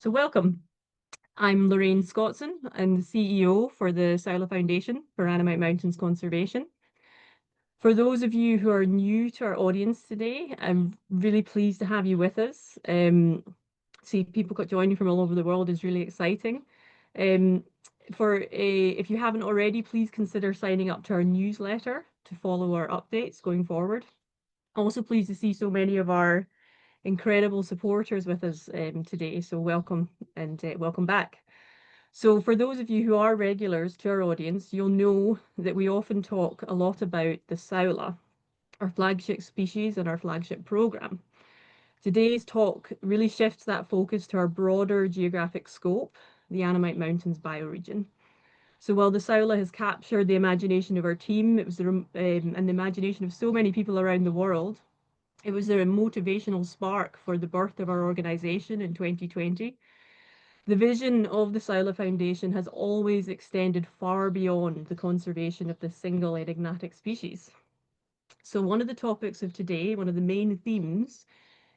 So welcome. I'm Lorraine Scotson. I'm the CEO for the Saola Foundation for Annamite Mountains Conservation. For those of you who are new to our audience today, I'm really pleased to have you with us. See people joining from all over the world is really exciting. Um, if you haven't already, please consider signing up to our newsletter to follow our updates going forward. Also pleased to see so many of our incredible supporters with us today. So welcome and welcome back. So for those of you who are regulars to our audience, you'll know that we often talk a lot about the Saola, our flagship species and our flagship program. Today's talk really shifts that focus to our broader geographic scope, the Annamite Mountains bioregion. So while the Saola has captured the imagination of our team, and the imagination of so many people around the world, it was a motivational spark for the birth of our organization in 2020. The vision of the Saola Foundation has always extended far beyond the conservation of the single enigmatic species. So one of the topics of today, one of the main themes,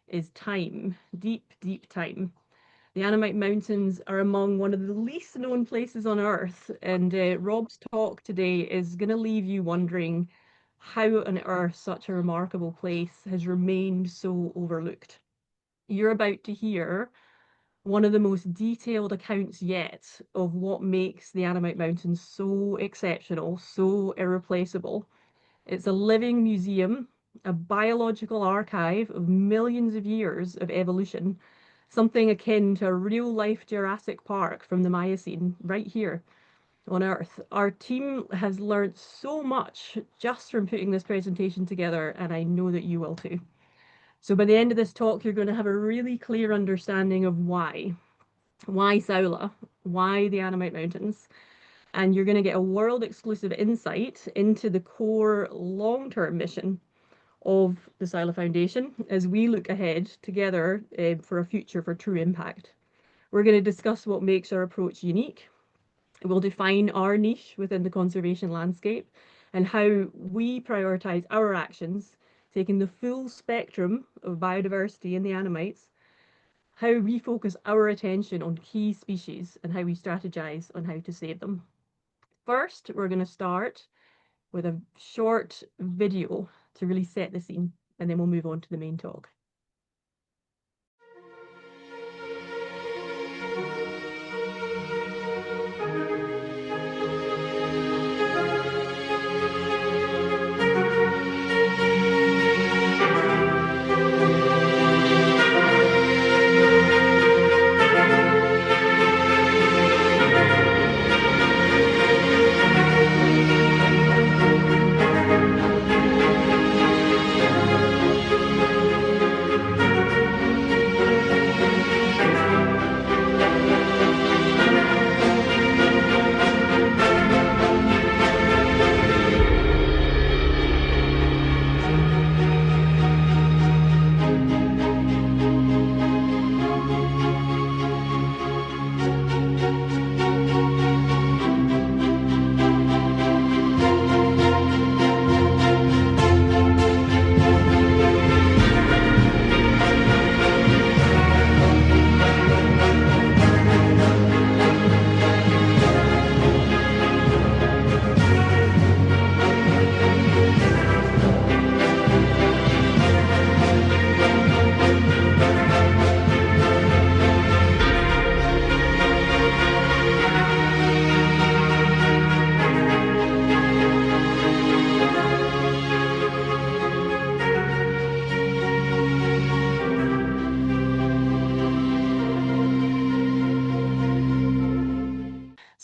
is time, deep, deep time. The Annamite Mountains are among one of the least known places on Earth, and Rob's talk today is going to leave you wondering how on earth such a remarkable place has remained so overlooked. You're about to hear one of the most detailed accounts yet of what makes the Annamite Mountains so exceptional, so irreplaceable. It's a living museum, a biological archive of millions of years of evolution, something akin to a real life Jurassic Park from the Miocene, right here on Earth. Our team has learned so much just from putting this presentation together, and I know that you will too. So by the end of this talk, you're going to have a really clear understanding of why. Why Saola? Why the Annamite Mountains? And you're going to get a world exclusive insight into the core long-term mission of the Saola Foundation as we look ahead together for a future for true impact. We're going to discuss what makes our approach unique. We'll define our niche within the conservation landscape and how we prioritize our actions, taking the full spectrum of biodiversity in the Annamites, how we focus our attention on key species and how we strategize on how to save them. First, we're going to start with a short video to really set the scene, and then we'll move on to the main talk.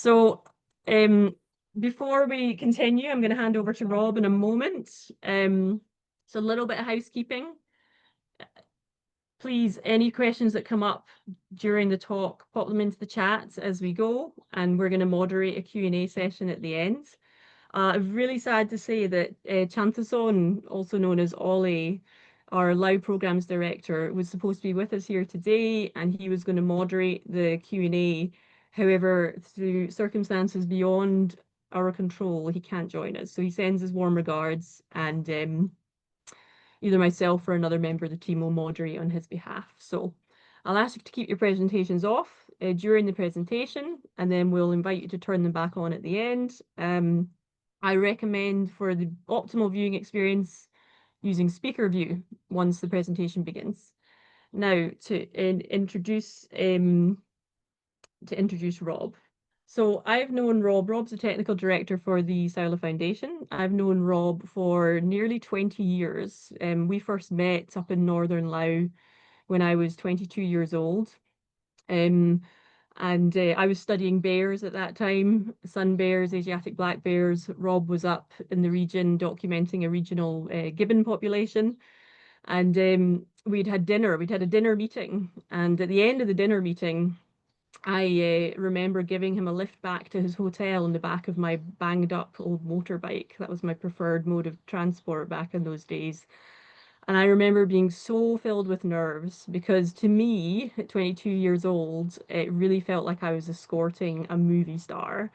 So before we continue, I'm going to hand over to Rob in a moment. So a little bit of housekeeping. Please, any questions that come up during the talk, pop them into the chat as we go, and we're going to moderate a Q&A session at the end. I'm really sad to say that Chantason, also known as Ollie, our Live Programs Director, was supposed to be with us here today, and he was going to moderate the Q&A. However, through circumstances beyond our control, he can't join us. So he sends his warm regards, and either myself or another member of the team will moderate on his behalf. So I'll ask you to keep your presentations off during the presentation, and then we'll invite you to turn them back on at the end. I recommend for the optimal viewing experience using speaker view once the presentation begins. Now to introduce Rob. So I've known Rob. Rob's the technical director for the Saola Foundation. I've known Rob for nearly 20 years. We first met up in Northern Laos when I was 22 years old. And I was studying bears at that time, sun bears, Asiatic black bears. Rob was up in the region documenting a regional gibbon population. And we'd had dinner, we'd had a dinner meeting. And at the end of the dinner meeting, I remember giving him a lift back to his hotel on the back of my banged up old motorbike. That was my preferred mode of transport back in those days. And I remember being so filled with nerves because to me, at 22 years old, it really felt like I was escorting a movie star.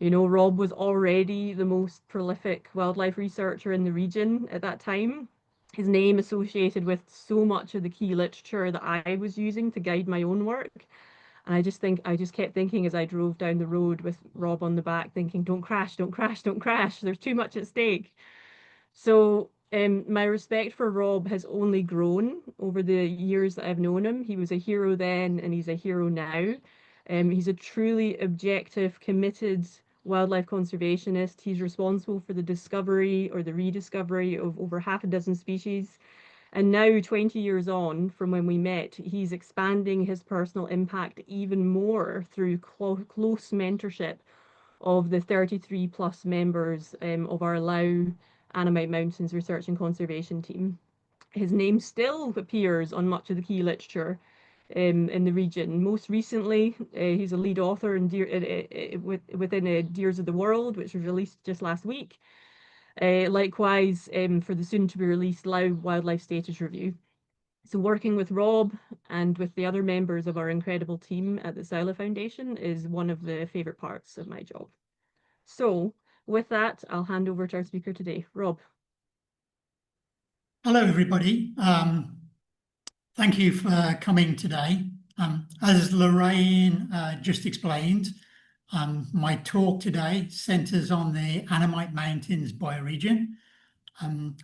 You know, Rob was already the most prolific wildlife researcher in the region at that time. His name associated with so much of the key literature that I was using to guide my own work. And I just kept thinking as I drove down the road with Rob on the back, thinking, don't crash, don't crash, don't crash. There's too much at stake. So my respect for Rob has only grown over the years that I've known him. He was a hero then, and he's a hero now. He's a truly objective, committed wildlife conservationist. He's responsible for the discovery or the rediscovery of over half a dozen species. And now, 20 years on from when we met, he's expanding his personal impact even more through close mentorship of the 33 plus members of our Lao Annamite Mountains research and conservation team. His name still appears on much of the key literature in the region. Most recently, he's a lead author in within Deers of the World, which was released just last week. Likewise, for the soon-to-be-released Lao Wildlife Status Review. So working with Rob and with the other members of our incredible team at the Saola Foundation is one of the favourite parts of my job. So with that, I'll hand over to our speaker today, Rob. Hello, everybody. Thank you for coming today. As Lorraine just explained, my talk today centers on the Annamite Mountains bioregion,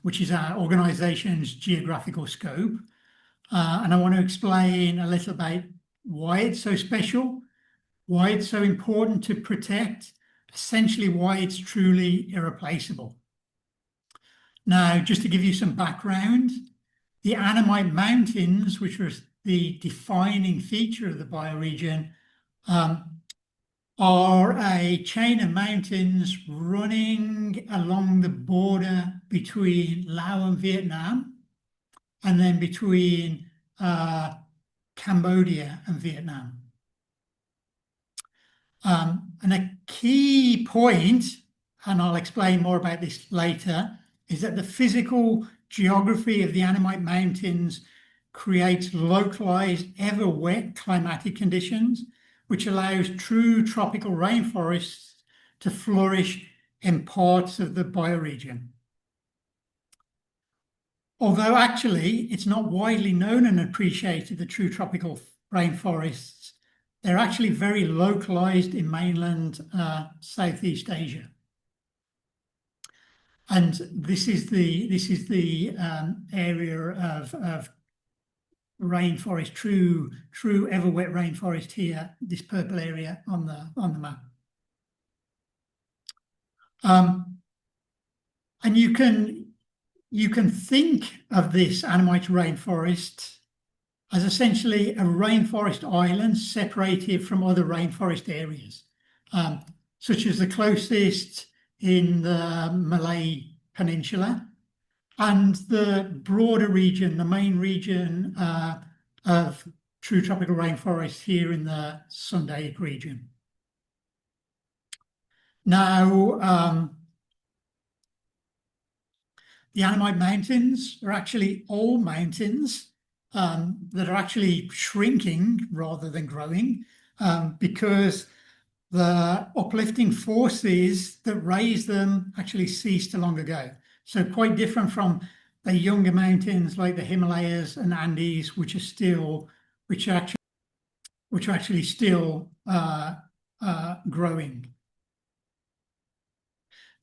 which is our organization's geographical scope. And I want to explain a little about why it's so special, why it's so important to protect, essentially why it's truly irreplaceable. Now, just to give you some background, the Annamite Mountains, which was the defining feature of the bioregion, are a chain of mountains running along the border between Laos and Vietnam, and then between Cambodia and Vietnam. And a key point, and I'll explain more about this later, is that the physical geography of the Annamite Mountains creates localized, ever wet climatic conditions, which allows true tropical rainforests to flourish in parts of the bioregion. Although actually it's not widely known and appreciated, the true tropical rainforests, they're actually very localized in mainland Southeast Asia. And this is the area of rainforest, true ever wet rainforest here, this purple area on the map. And you can think of this Annamite rainforest as essentially a rainforest island separated from other rainforest areas, such as the closest in the Malay Peninsula, and the broader region, the main region of true tropical rainforest here in the Sundaic region. Now, the Annamite Mountains are actually all mountains that are actually shrinking rather than growing because the uplifting forces that raise them actually ceased long ago. So quite different from the younger mountains like the Himalayas and Andes, which are actually which are actually still growing.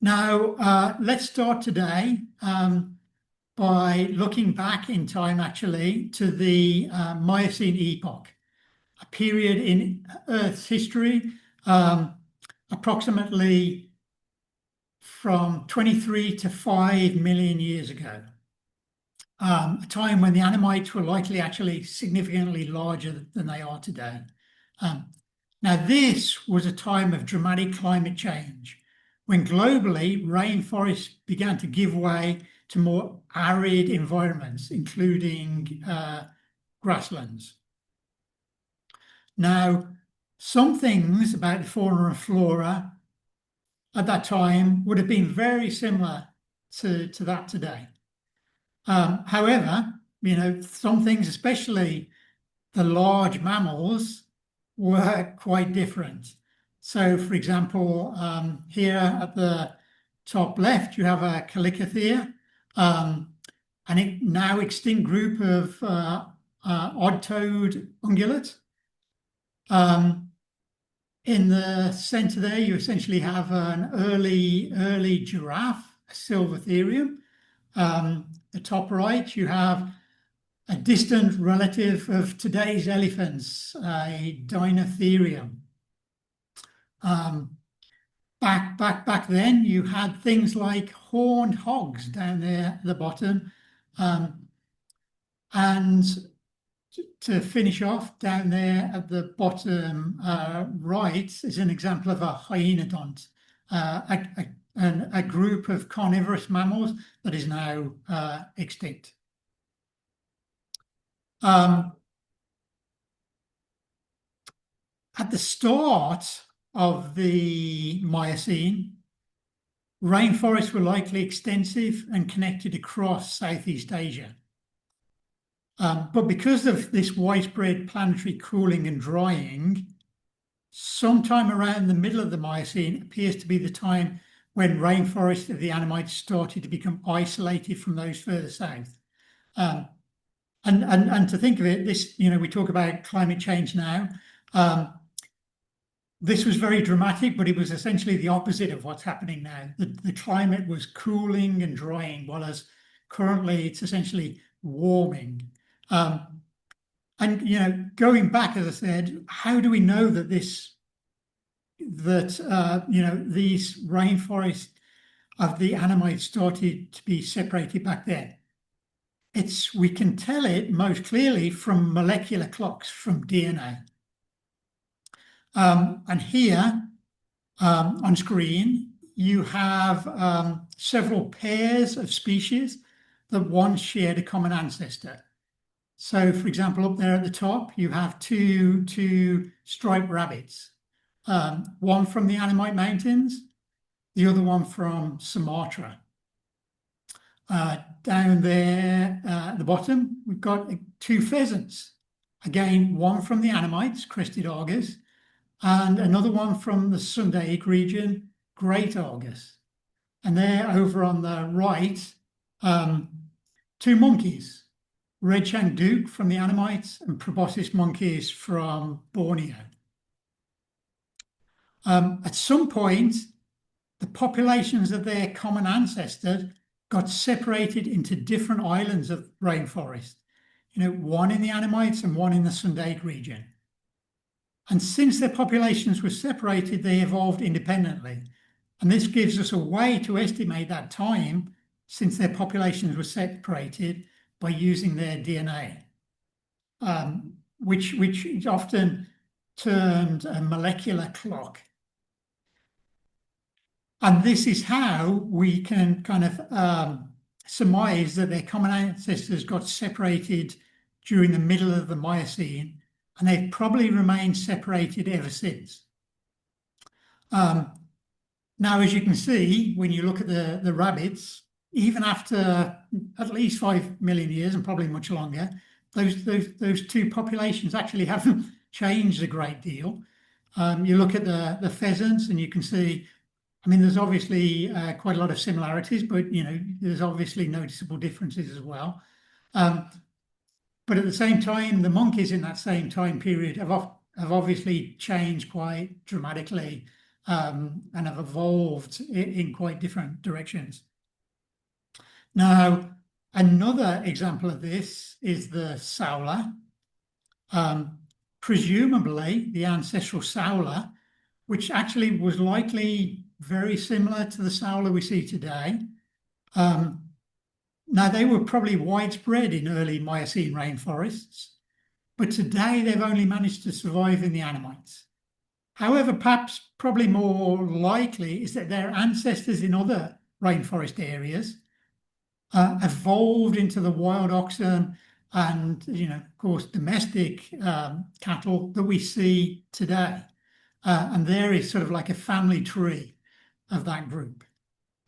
Now, let's start today by looking back in time, actually, to the Miocene epoch, a period in Earth's history approximately from 23 to 5 million years ago. A time when the Annamites were likely actually significantly larger than they are today. Now, this was a time of dramatic climate change, when globally rainforests began to give way to more arid environments, including grasslands. Now, some things about the fauna and flora at that time would have been very similar to that today. However, some things, especially the large mammals, were quite different. So, for example, here at the top left, you have a Chalicothea, an now extinct group of odd-toed ungulates. In the center there, you essentially have an early giraffe, a Silvertherium. The top right, you have a distant relative of today's elephants, a Dinotherium. Back then, you had things like horned hogs down there at the bottom. And to finish off, down there at the bottom right is an example of a hyenodont, a group of carnivorous mammals that is now extinct. At the start of the Miocene, rainforests were likely extensive and connected across Southeast Asia. But because of this widespread planetary cooling and drying, sometime around the middle of the Miocene appears to be the time when rainforests of the Annamites started to become isolated from those further south. And to think of it, this, we talk about climate change now. This was very dramatic, but it was essentially the opposite of what's happening now. The climate was cooling and drying, whereas currently it's essentially warming. And going back, as I said, how do we know that these rainforests of the Annamites started to be separated back then? We can tell it most clearly from molecular clocks from DNA. And here on screen, you have several pairs of species that once shared a common ancestor. So, for example, up there at the top, you have two striped rabbits, one from the Annamite Mountains, the other one from Sumatra. Down there at the bottom, we've got two pheasants. Again, one from the Annamites, crested Argus, and another one from the Sundaic region, great Argus. And there over on the right, two monkeys, Redshank Duke from the Annamites and proboscis monkeys from Borneo. At some point, the populations of their common ancestor got separated into different islands of rainforest, one in the Annamites and one in the Sundaic region. And since their populations were separated, they evolved independently. And this gives us a way to estimate that time since their populations were separated by using their DNA, which is often termed a molecular clock. And this is how we can kind of surmise that their common ancestors got separated during the middle of the Miocene, and they've probably remained separated ever since. Now, as you can see, when you look at the rabbits, even after at least 5 million years and probably much longer, those two populations actually haven't changed a great deal. You look at the pheasants and you can see, there's obviously quite a lot of similarities, but there's obviously noticeable differences as well. But at the same time, the monkeys in that same time period have have obviously changed quite dramatically and have evolved in quite different directions. Now, another example of this is the Saola. Presumably, the ancestral Saola, which actually was likely very similar to the Saola we see today. Now, they were probably widespread in early Miocene rainforests, but today they've only managed to survive in the Annamites. However, perhaps probably more likely is that their ancestors in other rainforest areas evolved into the wild oxen and, of course, domestic cattle that we see today. And there is sort of like a family tree of that group.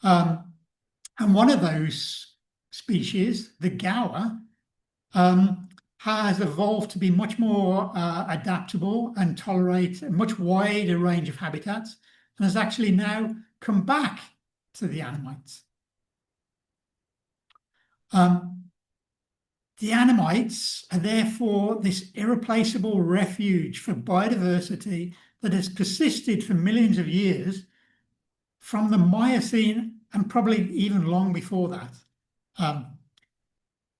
And one of those species, the gaur, has evolved to be much more adaptable and tolerate a much wider range of habitats, and has actually now come back to the Annamites. The Annamites are therefore this irreplaceable refuge for biodiversity that has persisted for millions of years from the Miocene and probably even long before that.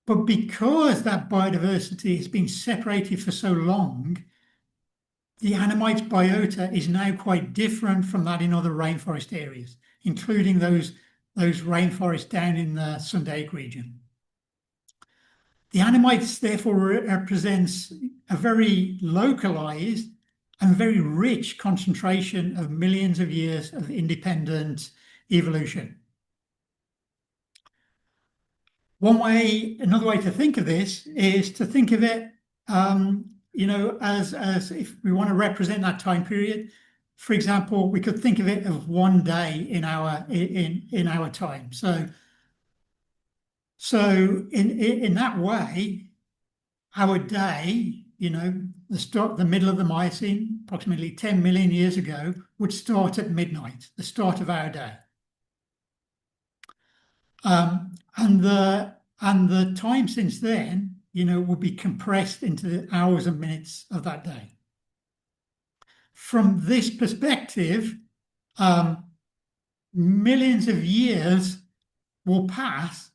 But because that biodiversity has been separated for so long, the Annamite biota is now quite different from that in other rainforest areas, including those rainforests down in the Sundaic region. The Annamites therefore represents a very localized and very rich concentration of millions of years of independent evolution. Another way to think of this is to think of it, as if we want to represent that time period. For example, we could think of it as one day in our time. So in that way, our day, the middle of the Miocene, approximately 10 million years ago, would start at midnight, the start of our day. And the time since then, would be compressed into the hours and minutes of that day. From this perspective, millions of years will pass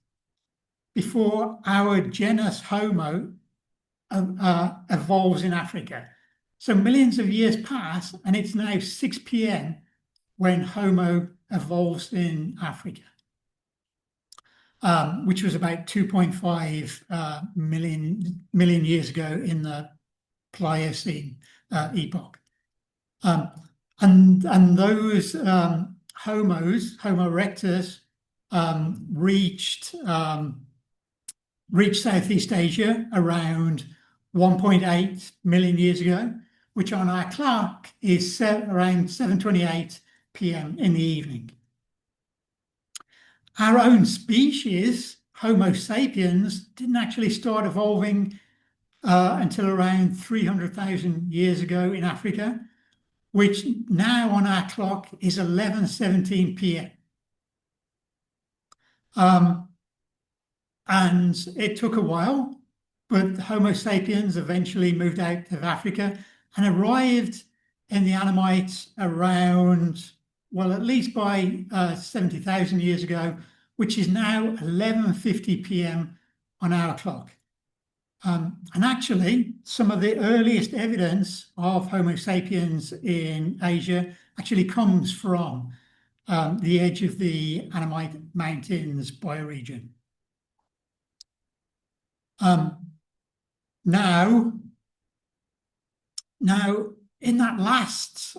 before our genus Homo evolves in Africa. So millions of years pass, and it's now 6 p.m. when Homo evolves in Africa, which was about 2.5 million years ago in the Pliocene epoch. And those Homos, Homo erectus, reached Southeast Asia around 1.8 million years ago, which on our clock is around 7:28 p.m. in the evening. Our own species, Homo sapiens, didn't actually start evolving until around 300,000 years ago in Africa, which now on our clock is 11:17 p.m. And it took a while, but Homo sapiens eventually moved out of Africa and arrived in the Annamites around, well, at least by 70,000 years ago, which is now 11:50 p.m. on our clock. And actually, some of the earliest evidence of Homo sapiens in Asia actually comes from the edge of the Annamite Mountains bioregion. Now, in that last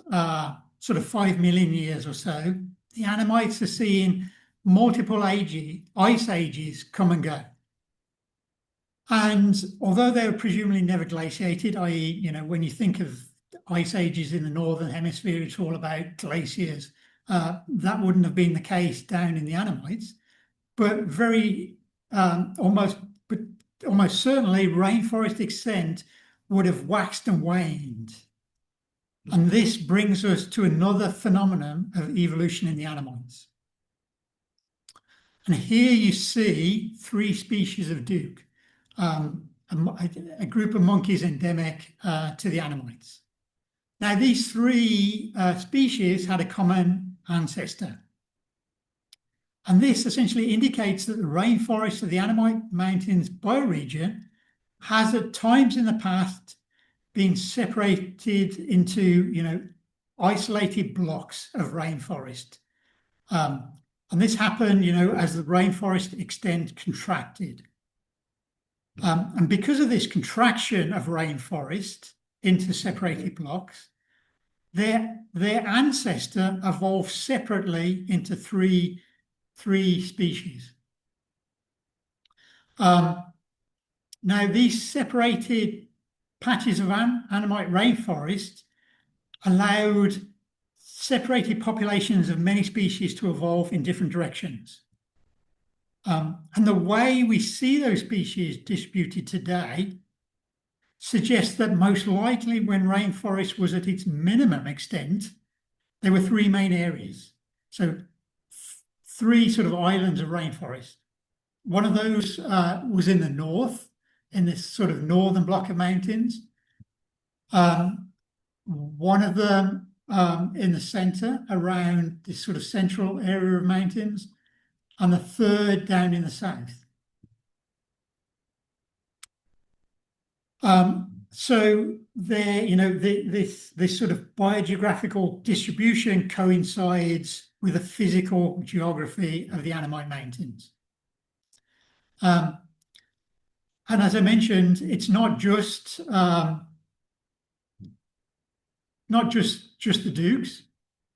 sort of 5 million years or so, the Annamites are seeing multiple ice ages come and go. And although they were presumably never glaciated, i.e., when you think of ice ages in the northern hemisphere, it's all about glaciers. That wouldn't have been the case down in the Annamites, but almost certainly rainforest extent would have waxed and waned. And this brings us to another phenomenon of evolution in the Annamites. And here you see 3 species of duke, a group of monkeys endemic to the Annamites. Now, these three species had a common ancestor. And this essentially indicates that the rainforest of the Annamite Mountains bioregion has at times in the past been separated into, isolated blocks of rainforest. And this happened, as the rainforest extent contracted. And because of this contraction of rainforest into separated blocks, their ancestor evolved separately into three species. Now, these separated patches of Annamite rainforest allowed separated populations of many species to evolve in different directions. And the way we see those species distributed today suggests that most likely when rainforest was at its minimum extent, there were three main areas. So three sort of islands of rainforest. One of those was in the north, in this sort of northern block of mountains. One of them in the center around this sort of central area of mountains, and the third down in the south. So there, this sort of biogeographical distribution coincides with the physical geography of the Annamite Mountains. And as I mentioned, it's not just the Dukes,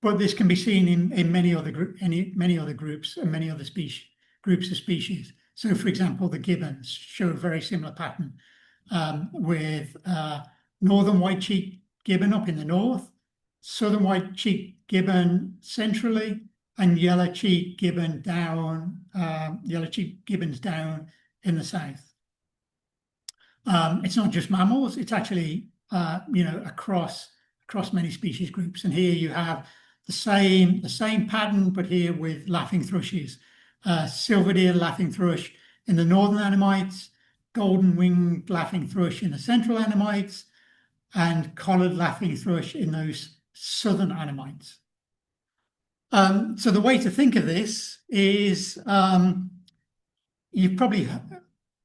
but this can be seen in many other groups and many other groups of species. So, for example, the gibbons show a very similar pattern with northern white-cheeked gibbon up in the north, southern white-cheeked gibbon centrally, and yellow-cheeked gibbons down in the south. It's not just mammals; it's actually across many species groups. And here you have the same pattern, but here with laughing thrushes, silver-eared laughing thrush in the northern Annamites, golden-winged laughing thrush in the central Annamites, and collared laughing thrush in those southern Annamites. So the way to think of this is you've probably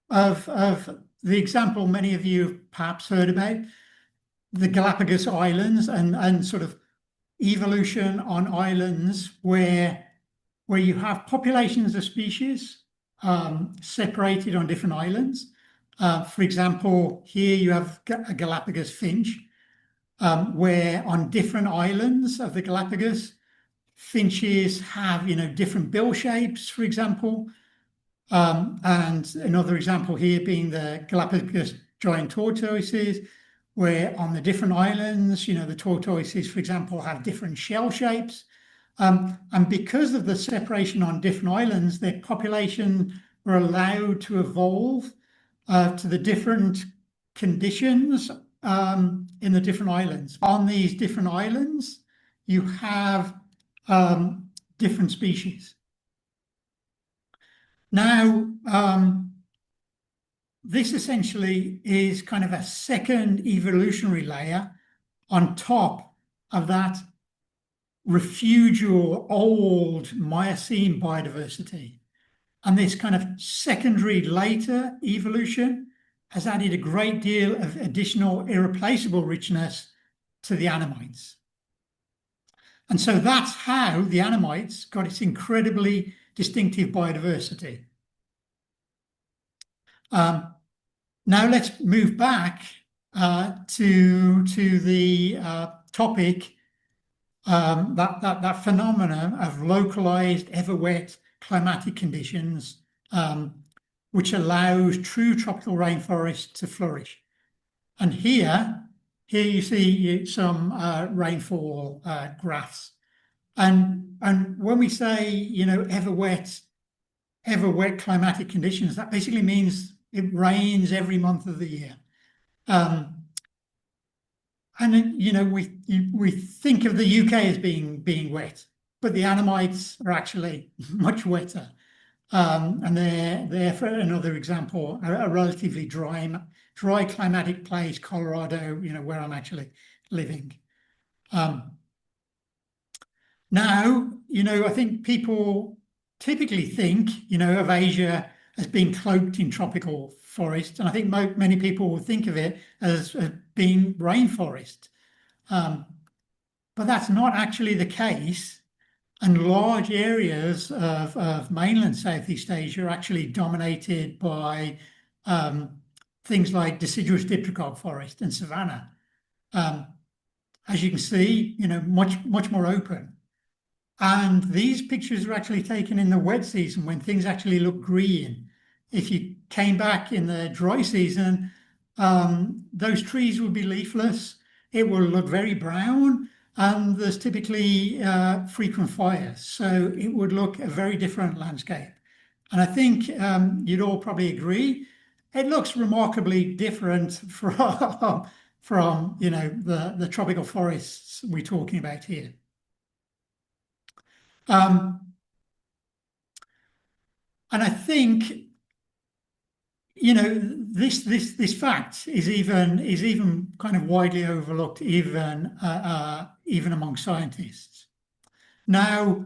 of the example many of you have perhaps heard about, the Galapagos Islands and sort of evolution on islands where you have populations of species separated on different islands. For example, here you have a Galapagos finch, where on different islands of the Galapagos, finches have different bill shapes, for example. And another example here being the Galapagos giant tortoises, where on the different islands, the tortoises, for example, have different shell shapes. And because of the separation on different islands, their population were allowed to evolve to the different conditions in the different islands. On these different islands, you have different species. Now, this essentially is kind of a second evolutionary layer on top of that refugial old Miocene biodiversity. And this kind of secondary later evolution has added a great deal of additional irreplaceable richness to the Annamites. And so that's how the Annamites got its incredibly distinctive biodiversity. Now let's move back to the topic, that phenomenon of localized, ever wet climatic conditions, which allows true tropical rainforests to flourish. And here you see some rainfall graphs. And when we say, ever wet climatic conditions, that basically means it rains every month of the year. We think of the UK as being wet, but the Annamites are actually much wetter. And they're for another example, a relatively dry climatic place, Colorado, where I'm actually living. Now, I think people typically think, of Asia as being cloaked in tropical forest. And I think many people will think of it as being rainforest. But that's not actually the case. And large areas of mainland Southeast Asia are actually dominated by things like deciduous dipterocarp forest and savanna. As you can see, much more open. And these pictures are actually taken in the wet season when things actually look green. If you came back in the dry season, those trees would be leafless. It will look very brown, and there's typically frequent fires. So it would look a very different landscape. And I think you'd all probably agree, it looks remarkably different from the tropical forests we're talking about here. And I think this fact is even kind of widely overlooked even among scientists. Now,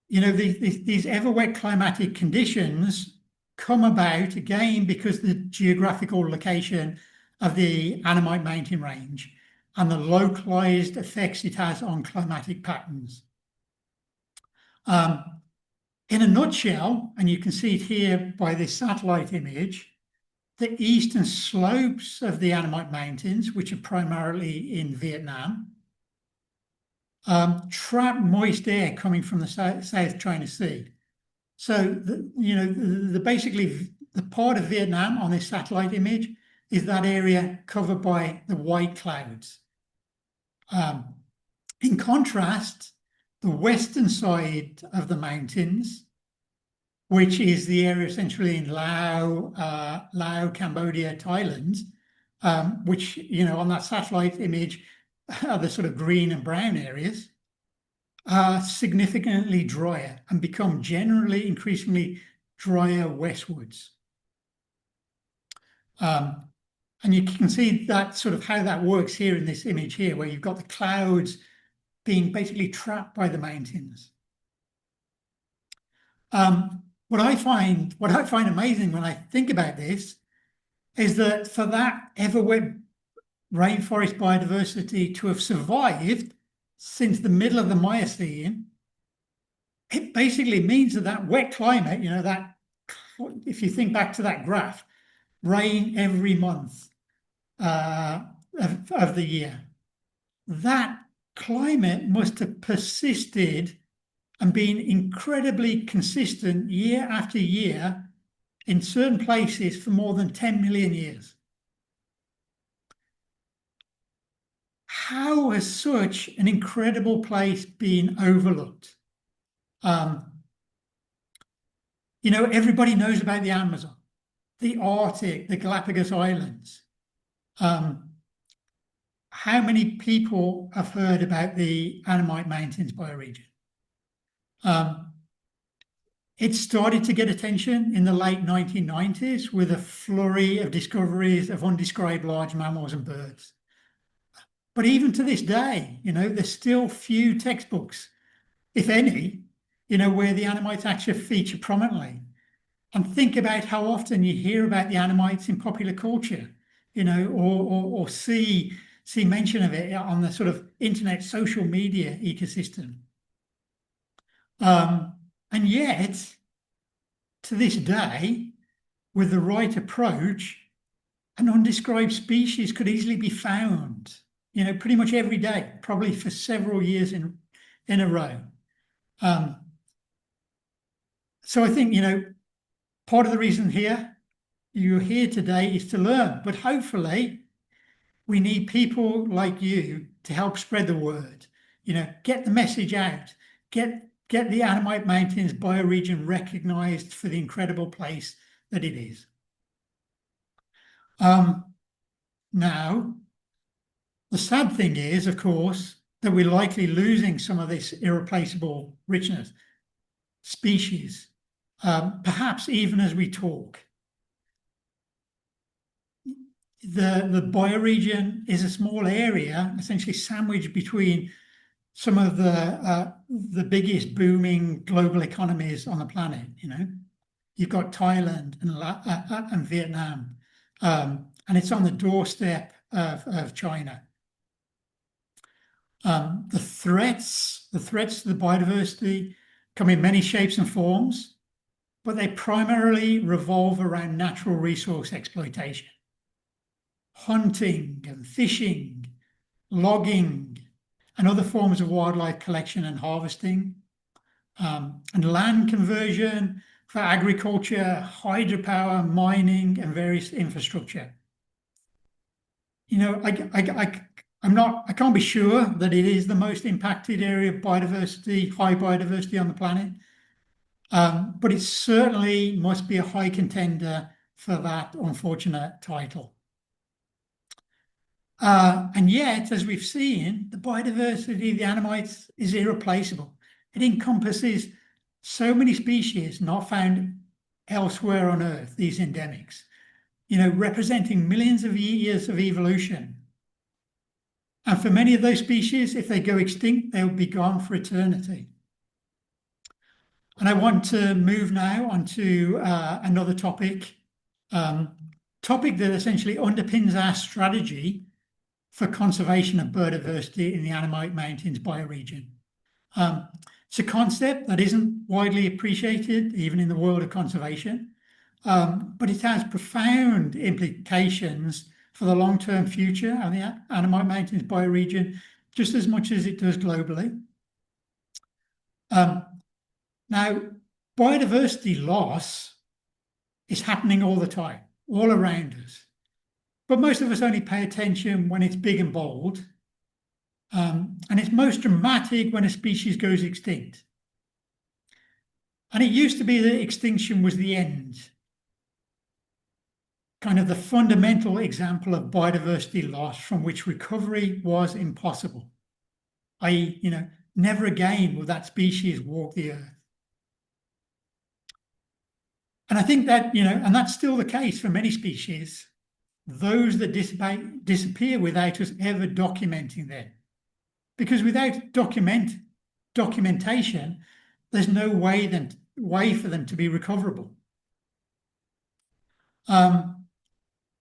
these ever wet climatic conditions come about again because the geographical location of the Annamite mountain range and the localized effects it has on climatic patterns. In a nutshell, and you can see it here by this satellite image, the eastern slopes of the Annamite Mountains, which are primarily in Viet Nam, trap moist air coming from the South China Sea. So, basically the part of Vietnam on this satellite image is that area covered by the white clouds. In contrast, the western side of the mountains, which is the area essentially in Laos, Cambodia, Thailand, which, on that satellite image are the sort of green and brown areas, are significantly drier and become generally increasingly drier westwards. And you can see that sort of how that works here in this image here, where you've got the clouds being basically trapped by the mountains. What I find amazing when I think about this is that for that ever wet rainforest biodiversity to have survived since the middle of the Miocene, it basically means that wet climate, that if you think back to that graph, rain every month of the year, that climate must have persisted and been incredibly consistent year after year in certain places for more than 10 million years. How has such an incredible place been overlooked? Everybody knows about the Amazon, the Arctic, the Galapagos Islands. How many people have heard about the Annamite Mountains bioregion? It started to get attention in the late 1990s with a flurry of discoveries of undescribed large mammals and birds. But even to this day, there's still few textbooks, if any, where the Annamites actually feature prominently. And think about how often you hear about the Annamites in popular culture, or see mention of it on the sort of internet social media ecosystem. And yet, to this day, with the right approach, an undescribed species could easily be found, pretty much every day, probably for several years in a row. So I think, part of the reason you're here today is to learn, but hopefully we need people like you to help spread the word, get the message out, get the Annamite Mountains bioregion recognized for the incredible place that it is. Now, the sad thing is, of course, that we're likely losing some of this irreplaceable richness, species, perhaps even as we talk. the bioregion is a small area, essentially sandwiched between some of the biggest booming global economies on the planet. You've got Thailand and Vietnam, and it's on the doorstep of China. The threats to the biodiversity come in many shapes and forms, but they primarily revolve around natural resource exploitation. Hunting and fishing, logging, and other forms of wildlife collection and harvesting, and land conversion for agriculture, hydropower, mining, and various infrastructure. I can't be sure that it is the most impacted area of biodiversity, high biodiversity on the planet, but it certainly must be a high contender for that unfortunate title. And yet, as we've seen, the biodiversity of the Annamites is irreplaceable. It encompasses so many species not found elsewhere on Earth, these endemics, representing millions of years of evolution. And for many of those species, if they go extinct, they'll be gone for eternity. And I want to move now onto another topic that essentially underpins our strategy for conservation of biodiversity in the Annamite Mountains bioregion. It's a concept that isn't widely appreciated, even in the world of conservation, but it has profound implications for the long-term future of the Annamite Mountains bioregion, just as much as it does globally. Now, biodiversity loss is happening all the time, all around us. But most of us only pay attention when it's big and bold. And it's most dramatic when a species goes extinct. And it used to be that extinction was the end, kind of the fundamental example of biodiversity loss from which recovery was impossible. I.e., never again will that species walk the earth. And I think that, and that's still the case for many species, those that disappear without us ever documenting them. Because without documentation, there's no way for them to be recoverable.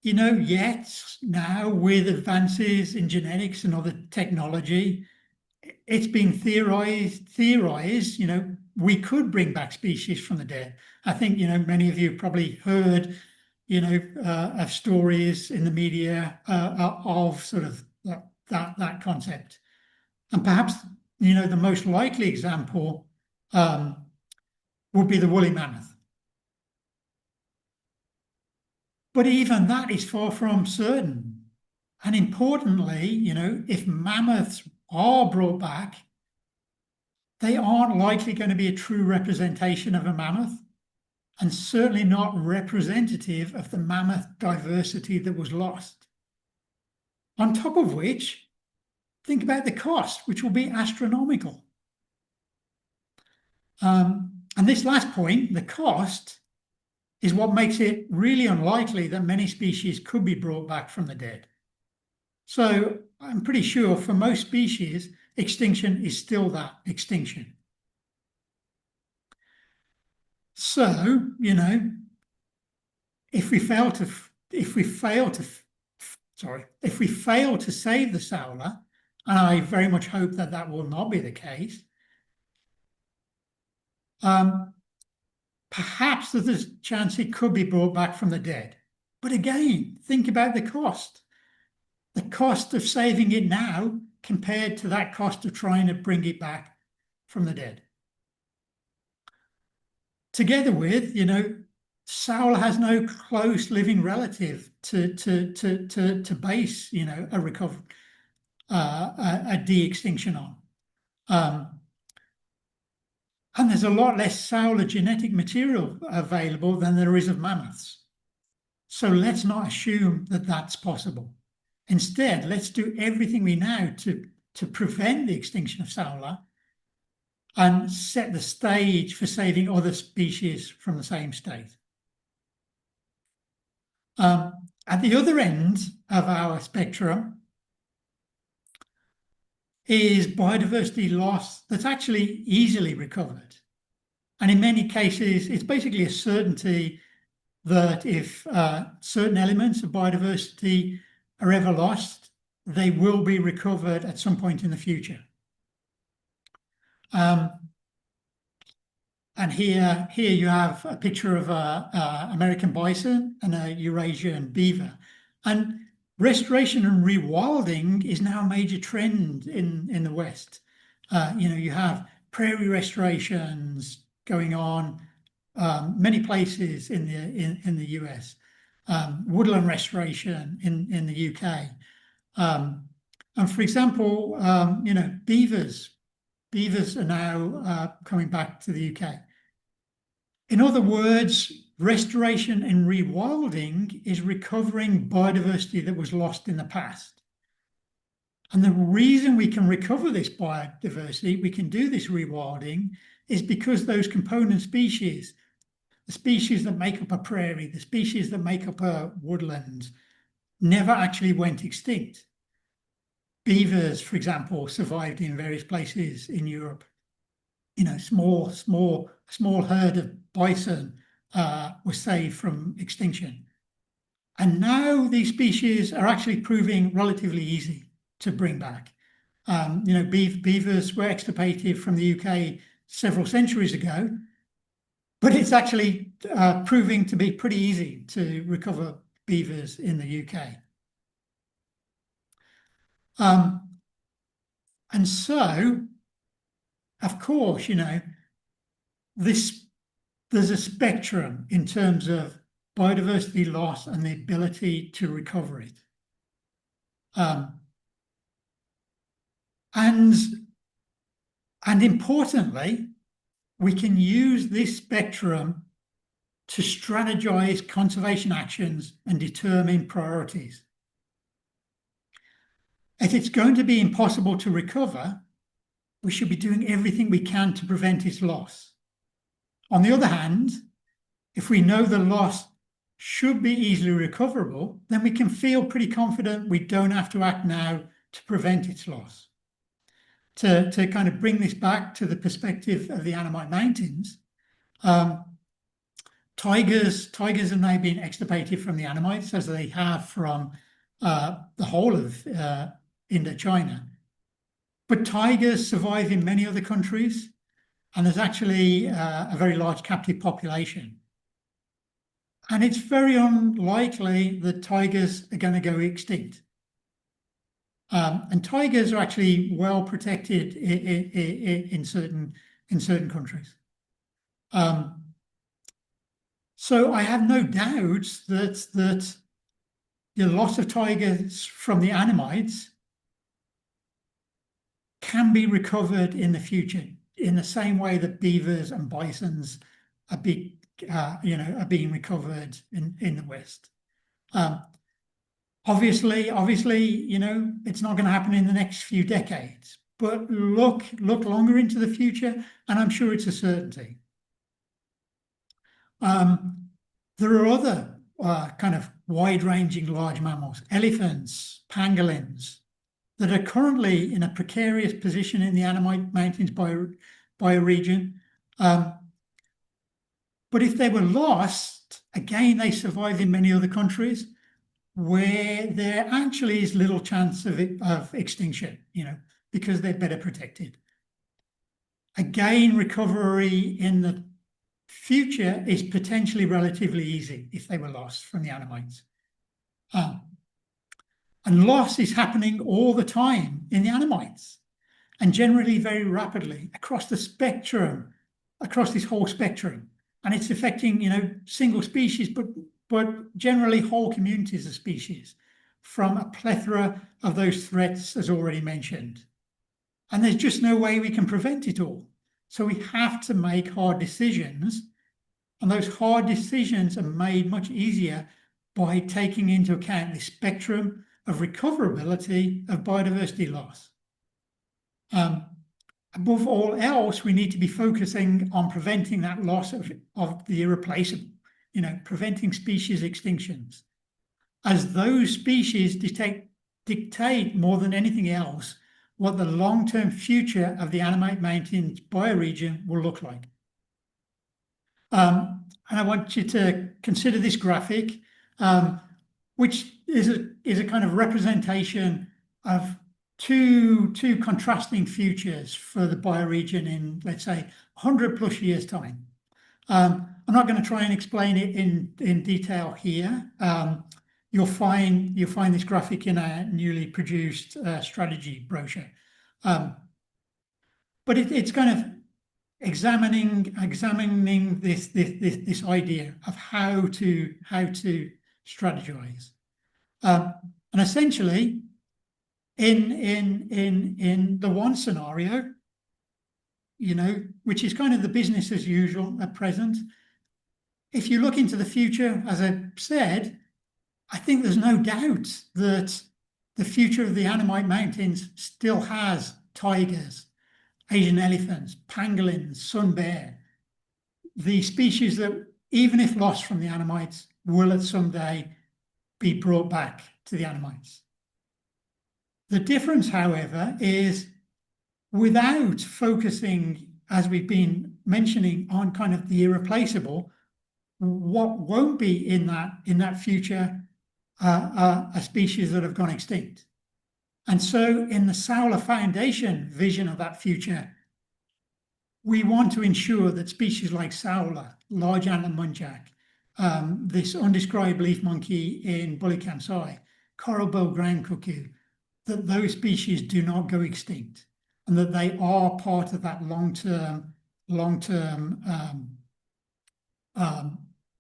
Yet now with advances in genetics and other technology, it's been theorized, we could bring back species from the dead. I think, many of you probably heard, of stories in the media of sort of that concept. And perhaps, the most likely example would be the woolly mammoth. But even that is far from certain. And importantly, if mammoths are brought back, they aren't likely going to be a true representation of a mammoth, and certainly not representative of the mammoth diversity that was lost. On top of which, think about the cost, which will be astronomical. And this last point, the cost, is what makes it really unlikely that many species could be brought back from the dead. So I'm pretty sure for most species, extinction is still that extinction. So, if we fail to save the Saola, and I very much hope that that will not be the case, perhaps there's a chance it could be brought back from the dead. But again, think about the cost. The cost of saving it now compared to that cost of trying to bring it back from the dead. Together with, Saola has no close living relative to base, a recovery, a de-extinction on. And there's a lot less Saola genetic material available than there is of mammoths. So let's not assume that that's possible. Instead, let's do everything we know to prevent the extinction of Saola and set the stage for saving other species from the same state. At the other end of our spectrum is biodiversity loss that's actually easily recovered. And in many cases, it's basically a certainty that if certain elements of biodiversity are ever lost, they will be recovered at some point in the future. And here you have a picture of a American bison and a Eurasian beaver. And restoration and rewilding is now a major trend in the West. You have prairie restorations going on many places in the US, woodland restoration in the UK. And for example, beavers are now coming back to the UK. In other words, restoration and rewilding is recovering biodiversity that was lost in the past. And the reason we can recover this biodiversity, we can do this rewilding, is because those component species, the species that make up a prairie, the species that make up a woodland, never actually went extinct. Beavers, for example, survived in various places in Europe. Small herd of bison was saved from extinction. And now these species are actually proving relatively easy to bring back. Beavers were extirpated from the UK several centuries ago, but it's actually proving to be pretty easy to recover beavers in the UK. And so, of course, there's a spectrum in terms of biodiversity loss and the ability to recover it. And importantly, we can use this spectrum to strategize conservation actions and determine priorities. If it's going to be impossible to recover, we should be doing everything we can to prevent its loss. On the other hand, if we know the loss should be easily recoverable, then we can feel pretty confident we don't have to act now to prevent its loss. To kind of bring this back to the perspective of the Annamite Mountains, tigers have now been extirpated from the Annamites, as they have from the whole of Indochina. But tigers survive in many other countries, and there's actually a very large captive population. And it's very unlikely that tigers are going to go extinct. And tigers are actually well protected in certain countries. So I have no doubts that the loss of tigers from the Annamites can be recovered in the future in the same way that beavers and bisons are being recovered in the West. Obviously, it's not going to happen in the next few decades, but look longer into the future, and I'm sure it's a certainty. There are other kind of wide-ranging large mammals, elephants, pangolins, that are currently in a precarious position in the Annamite Mountains bioregion. But if they were lost, again, they survive in many other countries where there actually is little chance of extinction, because they're better protected. Again, recovery in the future is potentially relatively easy if they were lost from the Annamites. And loss is happening all the time in the Annamites, and generally very rapidly across the spectrum, across this whole spectrum. And it's affecting, single species, but generally whole communities of species from a plethora of those threats, as already mentioned. And there's just no way we can prevent it all. So we have to make hard decisions, and those hard decisions are made much easier by taking into account the spectrum of recoverability of biodiversity loss. Above all else, we need to be focusing on preventing that loss of the irreplaceable, preventing species extinctions. as those species dictate more than anything else what the long-term future of the Annamite Mountains bioregion will look like. And I want you to consider this graphic, which is a kind of representation of two contrasting futures for the bioregion in, let's say, 100+ years' time. I'm not going to try and explain it in detail here. You'll find this graphic in a newly produced strategy brochure. But it's kind of examining this idea of how to strategize. And essentially, in the one scenario, which is kind of the business as usual at present, if you look into the future, as I said, I think there's no doubt that the future of the Annamite Mountains still has tigers, Asian elephants, pangolins, sun bear, the species that, even if lost from the Annamites, will at some day be brought back to the Annamites. The difference, however, is without focusing, as we've been mentioning, on kind of the irreplaceable, what won't be in that future are species that have gone extinct. And so in the Saola Foundation vision of that future, we want to ensure that species like Saola, large antler muntjac, this undescribed leaf monkey in Bully Kansai, coral bill ground cuckoo, that those species do not go extinct and that they are part of that long-term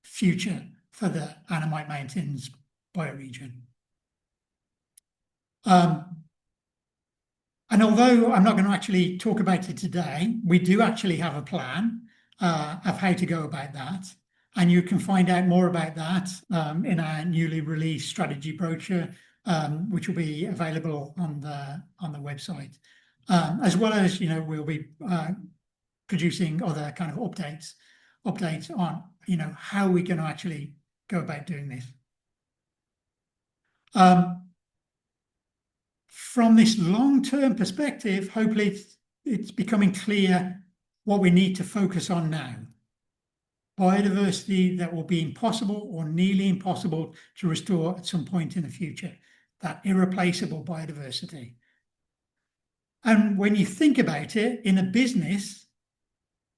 future for the Annamite Mountains bioregion. And although I'm not going to actually talk about it today, we do actually have a plan of how to go about that. And you can find out more about that in our newly released strategy brochure, which will be available on the website. As well as, we'll be producing other kind of updates on, how we're going to actually go about doing this. From this long-term perspective, hopefully it's becoming clear what we need to focus on now. Biodiversity that will be impossible or nearly impossible to restore at some point in the future, that irreplaceable biodiversity. And when you think about it in a business,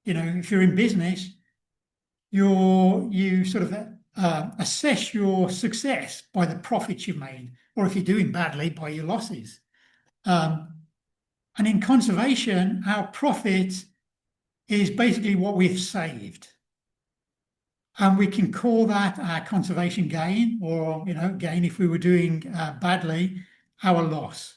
if you're in business, you sort of assess your success by the profits you've made, or if you're doing badly, by your losses. And in conservation, our profit is basically what we've saved. And we can call that our conservation gain, or, gain if we were doing badly, our loss.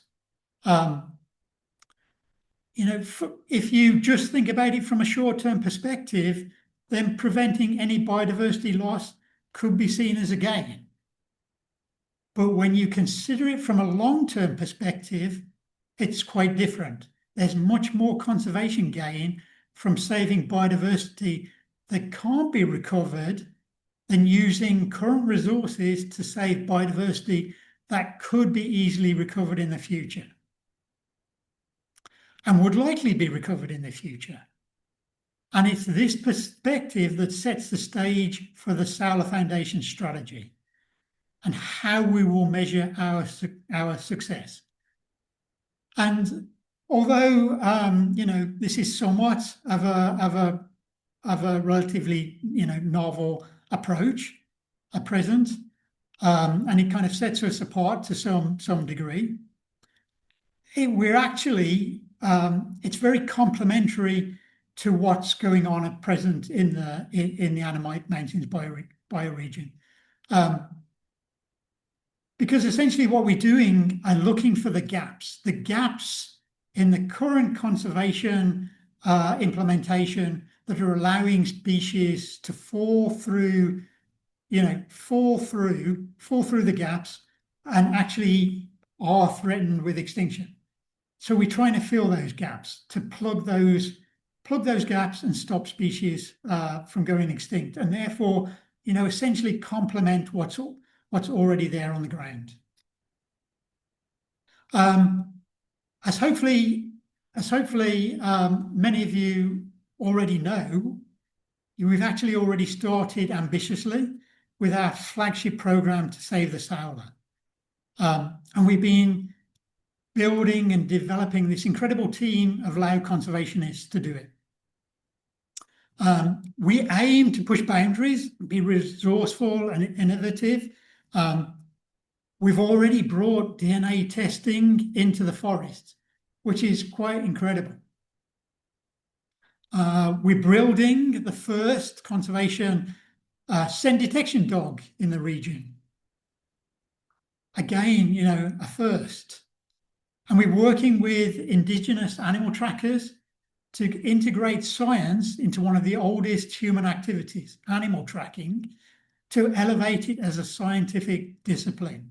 If you just think about it from a short-term perspective, then preventing any biodiversity loss could be seen as a gain. But when you consider it from a long-term perspective, it's quite different. There's much more conservation gain from saving biodiversity that can't be recovered than using current resources to save biodiversity that could be easily recovered in the future and would likely be recovered in the future. And it's this perspective that sets the stage for the Saola Foundation strategy and how we will measure our success. And although this is somewhat of a relatively novel approach at present, and it kind of sets us apart to some degree, we're actually it's very complementary to what's going on at present in the Annamite Mountains bioregion. Because essentially what we're doing are looking for the gaps in the current conservation implementation that are allowing species to fall through the gaps and actually are threatened with extinction. So we're trying to fill those gaps, to plug those gaps and stop species from going extinct, and therefore, essentially complement what's what's already there on the ground. As hopefully many of you already know, we've actually already started ambitiously with our flagship program to save the Saola. And we've been building and developing this incredible team of Lao conservationists to do it. We aim to push boundaries, be resourceful and innovative. We've already brought DNA testing into the forest, which is quite incredible. We're building the first conservation scent detection dog in the region. Again, a first. And we're working with indigenous animal trackers to integrate science into one of the oldest human activities, animal tracking, to elevate it as a scientific discipline.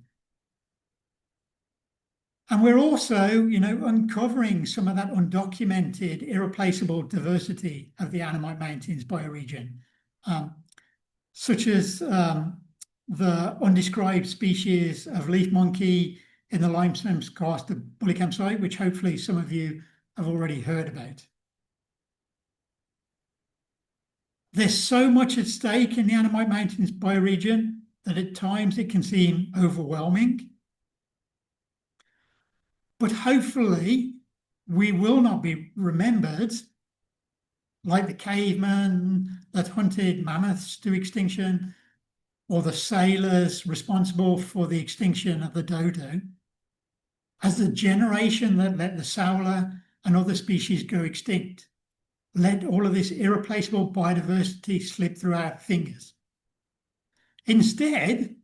And we're also, uncovering some of that undocumented, irreplaceable diversity of the Annamite Mountains bioregion, such as the undescribed species of leaf monkey in the limestone karst of Bullicamp site, which hopefully some of you have already heard about. There's so much at stake in the Annamite Mountains bioregion that at times it can seem overwhelming. But hopefully we will not be remembered like the cavemen that hunted mammoths to extinction, or the sailors responsible for the extinction of the dodo, as the generation that let the Saola and other species go extinct, let all of this irreplaceable biodiversity slip through our fingers. Instead,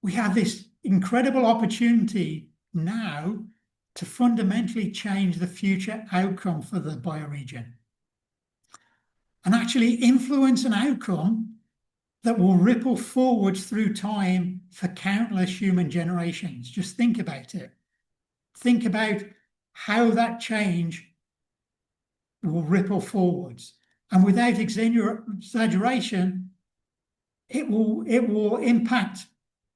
we have this incredible opportunity now to fundamentally change the future outcome for the bioregion and actually influence an outcome that will ripple forwards through time for countless human generations. Just think about it. Think about how that change will ripple forwards. And without exaggeration, it will impact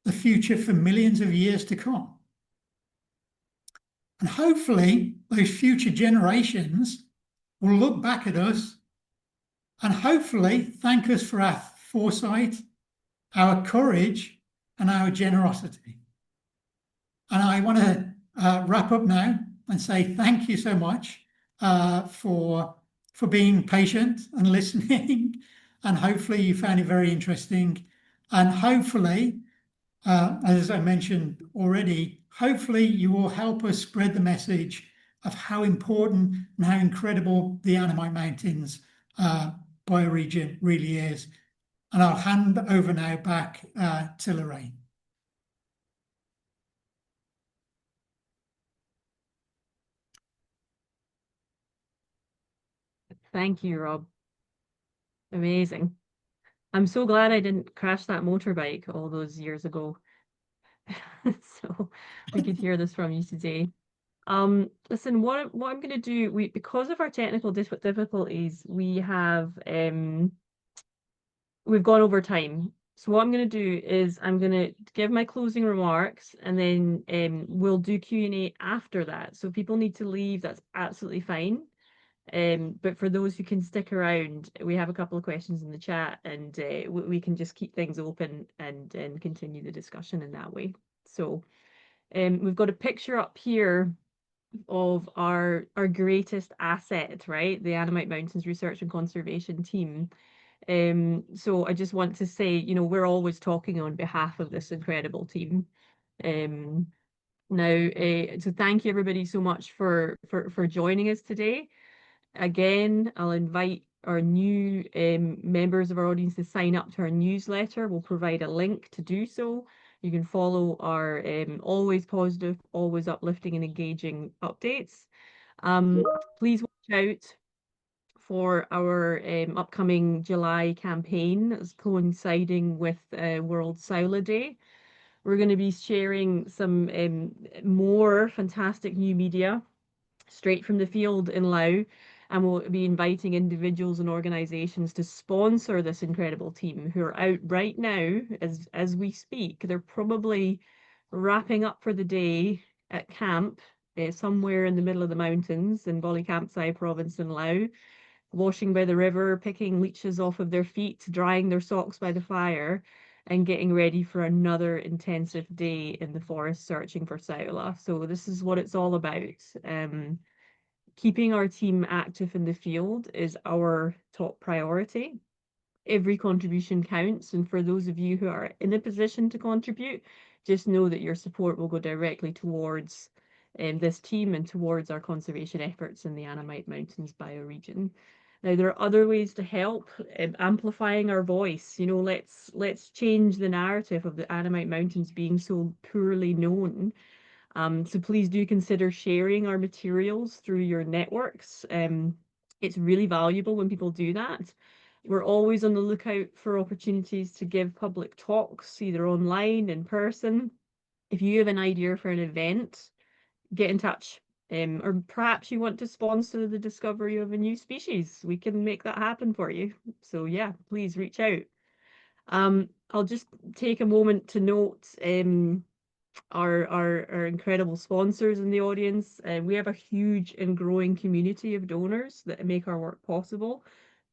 the future for millions of years to come. And hopefully those future generations will look back at us and hopefully thank us for our foresight, our courage, and our generosity. And I want to wrap up now and say thank you so much for being patient and listening. And hopefully you found it very interesting. And hopefully, as I mentioned already, hopefully you will help us spread the message of how important and how incredible the Annamite Mountains bioregion really is. And I'll hand over now back to Lorraine. Thank you, Rob. Amazing. I'm so glad I didn't crash that motorbike all those years ago. So we could hear this from you today. Listen, what I'm going to do, because of our technical difficulties, we've gone over time. So what I'm going to do is I'm going to give my closing remarks, and then we'll do Q&A after that. So if people need to leave, that's absolutely fine. But for those who can stick around, we have a couple of questions in the chat, and we can just keep things open and continue the discussion in that way. So we've got a picture up here of our greatest asset, right? The Annamite Mountains Research and Conservation Team. So I just want to say, we're always talking on behalf of this incredible team. Now, so thank you everybody so much for joining us today. Again, I'll invite our new members of our audience to sign up to our newsletter. We'll provide a link to do so. You can follow our always positive, always uplifting and engaging updates. Please watch out for our upcoming July campaign that's coinciding with World Saola Day. We're going to be sharing some more fantastic new media straight from the field in Laos. And we'll be inviting individuals and organizations to sponsor this incredible team who are out right now as we speak. They're probably wrapping up for the day at camp somewhere in the middle of the mountains in Kampsai province in Laos, washing by the river, picking leeches off of their feet, drying their socks by the fire, and getting ready for another intensive day in the forest searching for Saola. So this is what it's all about. Keeping our team active in the field is our top priority. Every contribution counts, and for those of you who are in a position to contribute, just know that your support will go directly towards this team and towards our conservation efforts in the Annamite Mountains bioregion. Now, there are other ways to help, amplifying our voice. You know, let's change the narrative of the Annamite Mountains being so poorly known. So please do consider sharing our materials through your networks. It's really valuable when people do that. We're always on the lookout for opportunities to give public talks, either online, in person. If you have an idea for an event, get in touch. Or perhaps you want to sponsor the discovery of a new species. We can make that happen for you. So yeah, please reach out. I'll just take a moment to note our incredible sponsors in the audience. We have a huge and growing community of donors that make our work possible.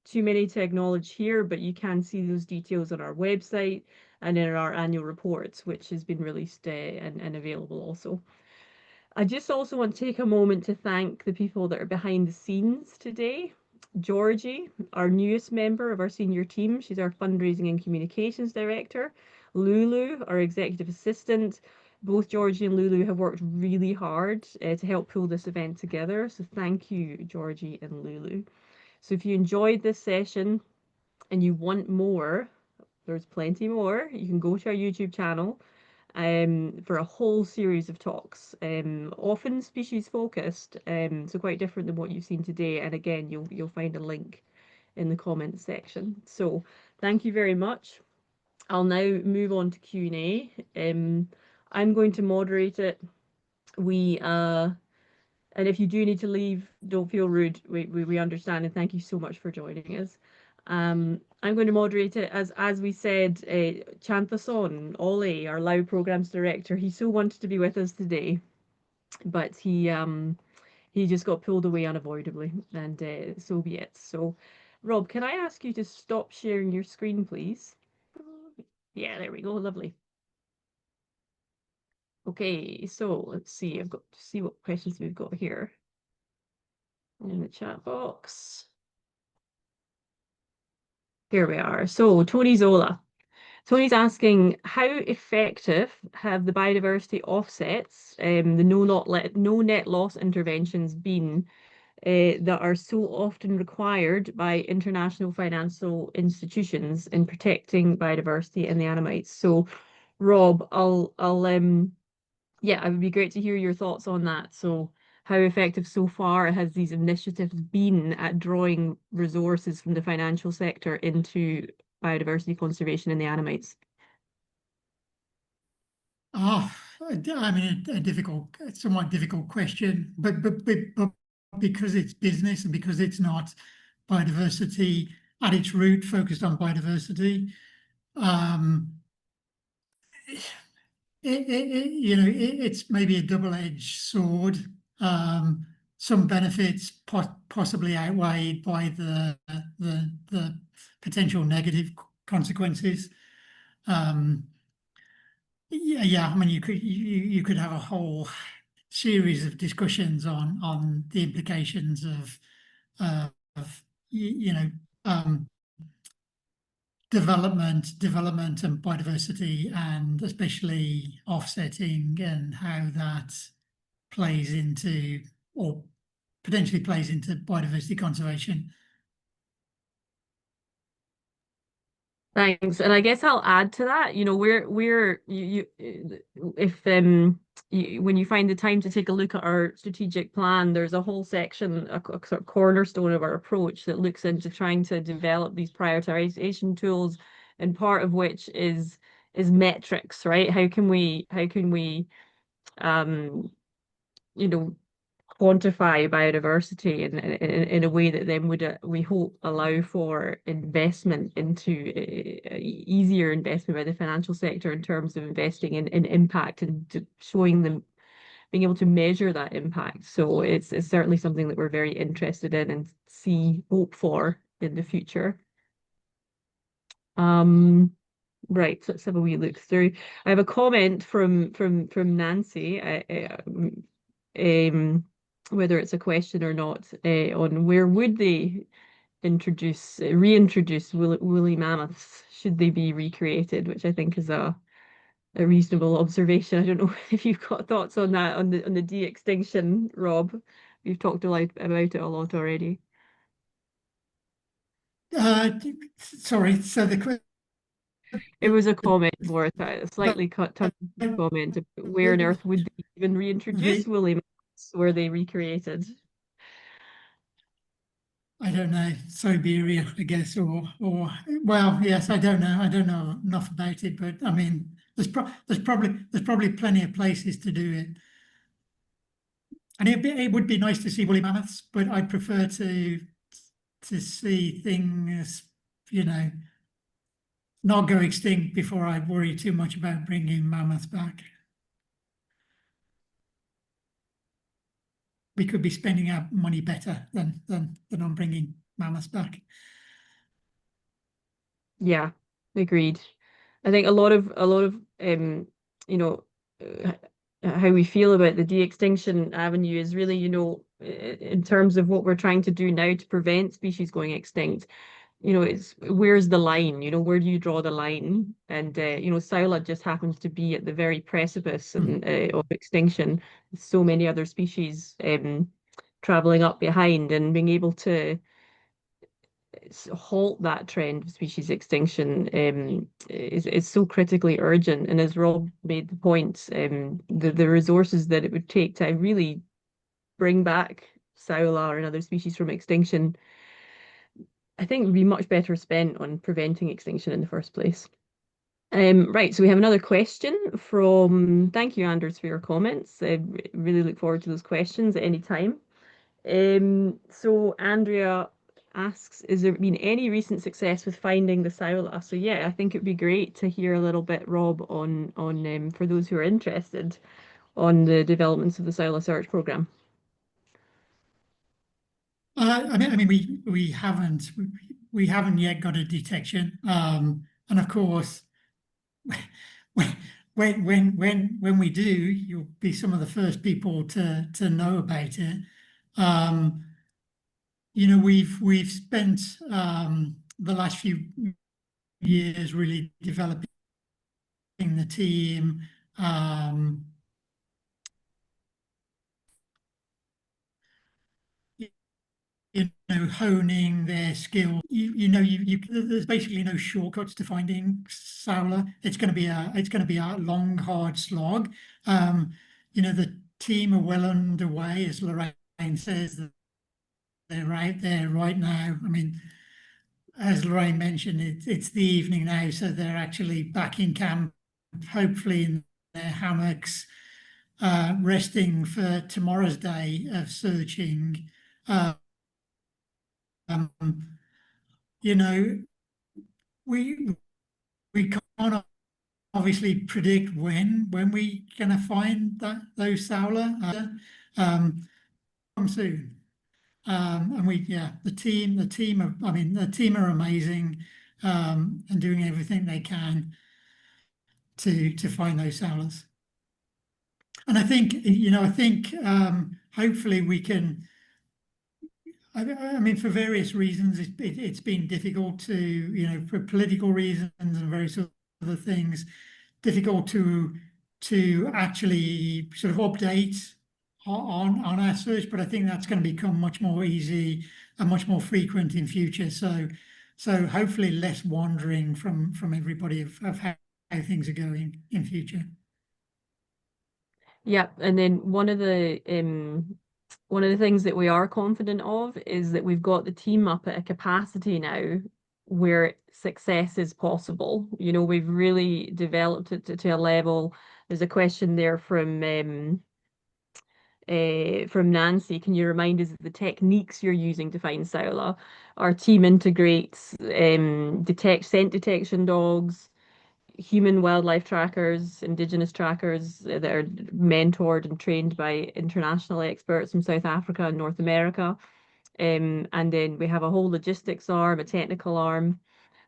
Too many to acknowledge here, but you can see those details on our website and in our annual reports, which has been released and available also. I just also want to take a moment to thank the people that are behind the scenes today. Georgie, our newest member of our senior team, she's our fundraising and communications director. Lulu, our executive assistant. Both Georgie and Lulu have worked really hard to help pull this event together. So thank you, Georgie and Lulu. So if you enjoyed this session and you want more, there's plenty more. You can go to our YouTube channel for a whole series of talks, often species focused, so quite different than what you've seen today. And again, you'll find a link in the comments section. So thank you very much. I'll now move on to Q&A. I'm going to moderate it. And if you do need to leave, don't feel rude. We understand, and thank you so much for joining us. I'm going to moderate it as we said, Chanthason Ollie, our Lao Programs Director, he so wanted to be with us today, but he just got pulled away unavoidably, and so be it. So, Rob, can I ask you to stop sharing your screen, please? Yeah, there we go. Lovely. Okay, so let's see. I've got to see what questions we've got here in the chat box. Here we are. So Tony Zola. Tony's asking, how effective have the biodiversity offsets, the no net loss interventions been that are so often required by international financial institutions in protecting biodiversity and the Annamites? So, Rob, yeah, it would be great to hear your thoughts on that. So, how effective so far has these initiatives been at drawing resources from the financial sector into biodiversity conservation in the Annamites? Oh, I mean, a somewhat difficult question, but because it's business and because it's not biodiversity at its root focused on biodiversity, it's maybe a double-edged sword. Some benefits possibly outweighed by the potential negative consequences. Yeah. I mean, you could have a whole series of discussions on the implications of development and biodiversity, and especially offsetting, and how that plays into, or potentially plays into, biodiversity conservation. Thanks. And I guess I'll add to that, if when you find the time to take a look at our strategic plan, there's a whole section, a sort of cornerstone of our approach that looks into trying to develop these prioritization tools, and part of which is metrics, right? How can we um, you know, quantify biodiversity in a way that then would, we hope, allow for investment into easier investment by the financial sector in terms of investing in impact and showing them, being able to measure that impact. So it's certainly something that we're very interested in and see hope for in the future. Right, so let's have a wee look through. I have a comment from Nancy. Whether it's a question or not, on where would they reintroduce woolly mammoths should they be recreated, which I think is a reasonable observation. I don't know if you've got thoughts on that, on the de-extinction, Rob. You've talked a lot about it a lot already. Sorry, so It was a comment, more a slightly cut tongue comment about where on earth would they even reintroduce woolly mammoths were they recreated? I don't know, Siberia, I guess, or well, yes, I don't know. I don't know enough about it, but I mean, there's probably plenty of places to do it. And it would be nice to see woolly mammoths, but I'd prefer to see things, you know, not go extinct before I worry too much about bringing mammoths back. We could be spending our money better than on bringing mammoths back. Yeah, agreed. I think a lot of you know, how we feel about the de-extinction avenue is really, in terms of what we're trying to do now to prevent species going extinct. It's where's the line? Where do you draw the line? And Saola just happens to be at the very precipice of extinction. So many other species traveling up behind, and being able to halt that trend of species extinction is so critically urgent. And as Rob made the point, the resources that it would take to really bring back Saola and other species from extinction, I think would be much better spent on preventing extinction in the first place. Right, so we have another question thank you, Anders, for your comments. I really look forward to those questions at any time. So Andrea asks, is there been any recent success with finding the Saola? So yeah, I think it'd be great to hear a little bit, Rob, on for those who are interested, on the developments of the Saola search program. I mean, we haven't yet got a detection, and of course, when we do, you'll be some of the first people to know about it. We've spent the last few years really developing the team. Honing their skill. There's basically no shortcuts to finding Saola. It's going to be a long, hard slog. The team are well underway, as Lorraine says. They're out there right now. I mean, as Lorraine mentioned, it's the evening now, so they're actually back in camp, hopefully in their hammocks, resting for tomorrow's day of searching. We can't obviously predict when we're going to find those Saola. Come soon. And the team are amazing, and doing everything they can to find those Saolas. And I think hopefully we can. I mean, for various reasons, it's been difficult to, for political reasons and various other things, difficult to actually sort of update on our search. But I think that's going to become much more easy and much more frequent in future. So hopefully less wandering from everybody of how things are going in future. Yeah, and then one of the things that we are confident of is that we've got the team up at a capacity now where success is possible. We've really developed it to a level. There's a question there from from Nancy. Can you remind us of the techniques you're using to find Saola? Our team integrates scent detection dogs, human wildlife trackers, indigenous trackers that are mentored and trained by international experts from South Africa and North America. And then we have a whole logistics arm, a technical arm,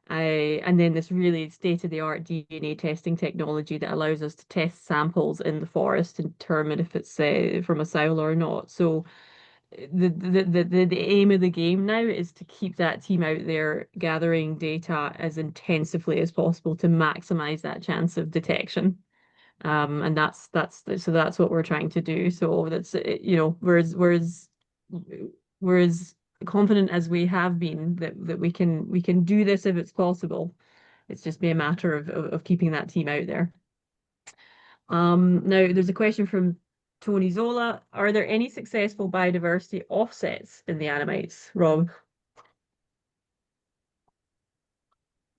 and then this really state-of-the-art DNA testing technology that allows us to test samples in the forest and determine if it's from a Saola or not. So the aim of the game now is to keep that team out there gathering data as intensively as possible to maximize that chance of detection. And that's what we're trying to do. So that's we're as confident as we have been that we can do this if it's possible. It's just be a matter of keeping that team out there. Now there's a question from Tony Zola. Are there any successful biodiversity offsets in the Annamites, Rob?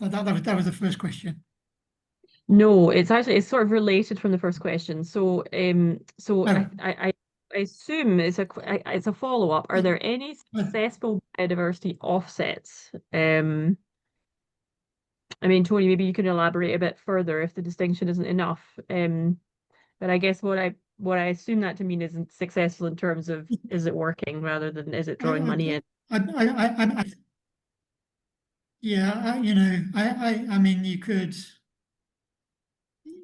That was the first question. No, it's sort of related from the first question. So Oh, I assume it's a follow-up. Are there any uh, successful biodiversity offsets? I mean, Tony, maybe you can elaborate a bit further if the distinction isn't enough. But I guess what I assume that to mean isn't successful in terms of is it working rather than is it I, drawing money in. yeah, I mean,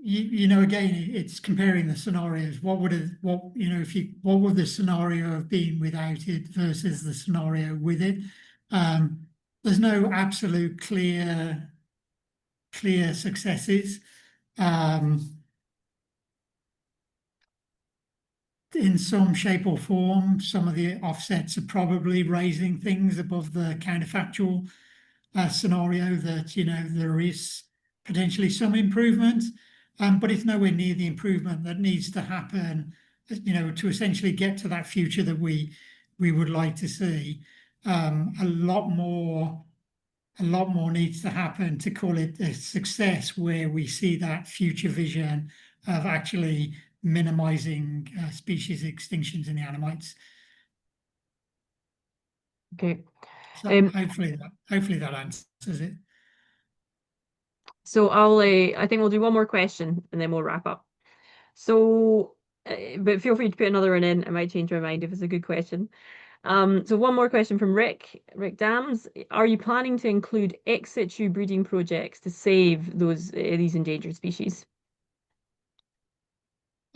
again, it's comparing the scenarios. What would the scenario have been without it versus the scenario with it? There's no absolute clear successes. In some shape or form, some of the offsets are probably raising things above the counterfactual scenario that there is potentially some improvement, but it's nowhere near the improvement that needs to happen, to essentially get to that future that we would like to see. A lot more needs to happen to call it a success, where we see that future vision of actually minimizing species extinctions in the Annamites. Okay. So Um, hopefully that answers it. so I think we'll do one more question and then we'll wrap up. So, but feel free to put another one in. I might change my mind if it's a good question. So one more question from Rick Dams. Are you planning to include ex situ breeding projects to save these endangered species?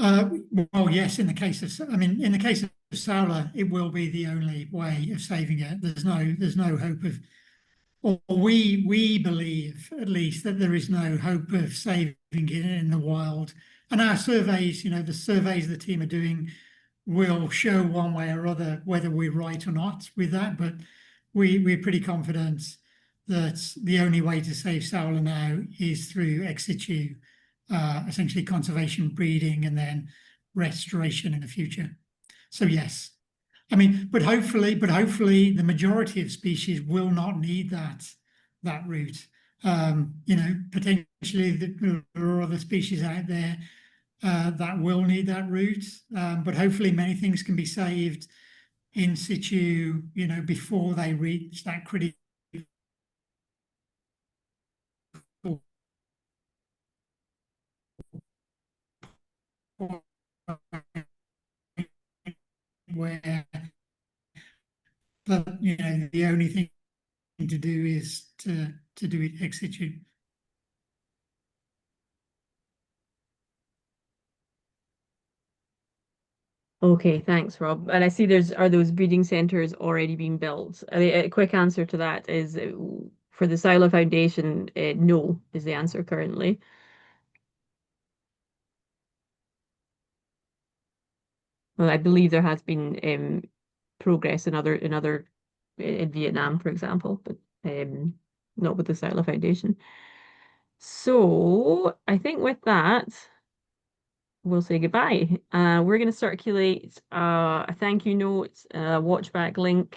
Well, yes, in the case of Saola, it will be the only way of saving it. There's no hope of, or we believe at least, that there is no hope of saving it in the wild. And our surveys, the surveys the team are doing, will show one way or other whether we're right or not with that. But we're pretty confident that the only way to save Saola now is through ex situ, essentially conservation, breeding, and then restoration in the future. So yes, I mean, but hopefully the majority of species will not need that route. Potentially there are other species out there that will need that route, but hopefully many things can be saved in situ, before they reach that critical point where the only thing to do is to do it ex situ. Okay, thanks, Rob. And I see are those breeding centres already being built? A quick answer to that is for the Saola Foundation, no is the answer currently. Well, I believe there has been progress in Viet Nam, for example, but not with the Saola Foundation. So I think with that, we'll say goodbye. We're going to circulate a thank you note, a watch back link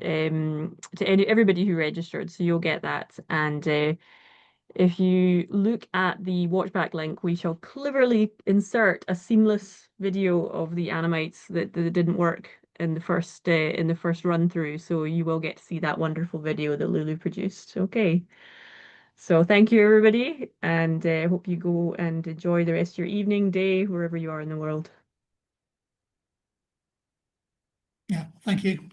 to everybody who registered. So you'll get that. And If you look at the watchback link, we shall cleverly insert a seamless video of the Annamites that didn't work in the first run through. So you will get to see that wonderful video that Lulu produced. Okay. So thank you, everybody, and hope you go and enjoy the rest of your evening, day, wherever you are in the world. Yeah, thank you.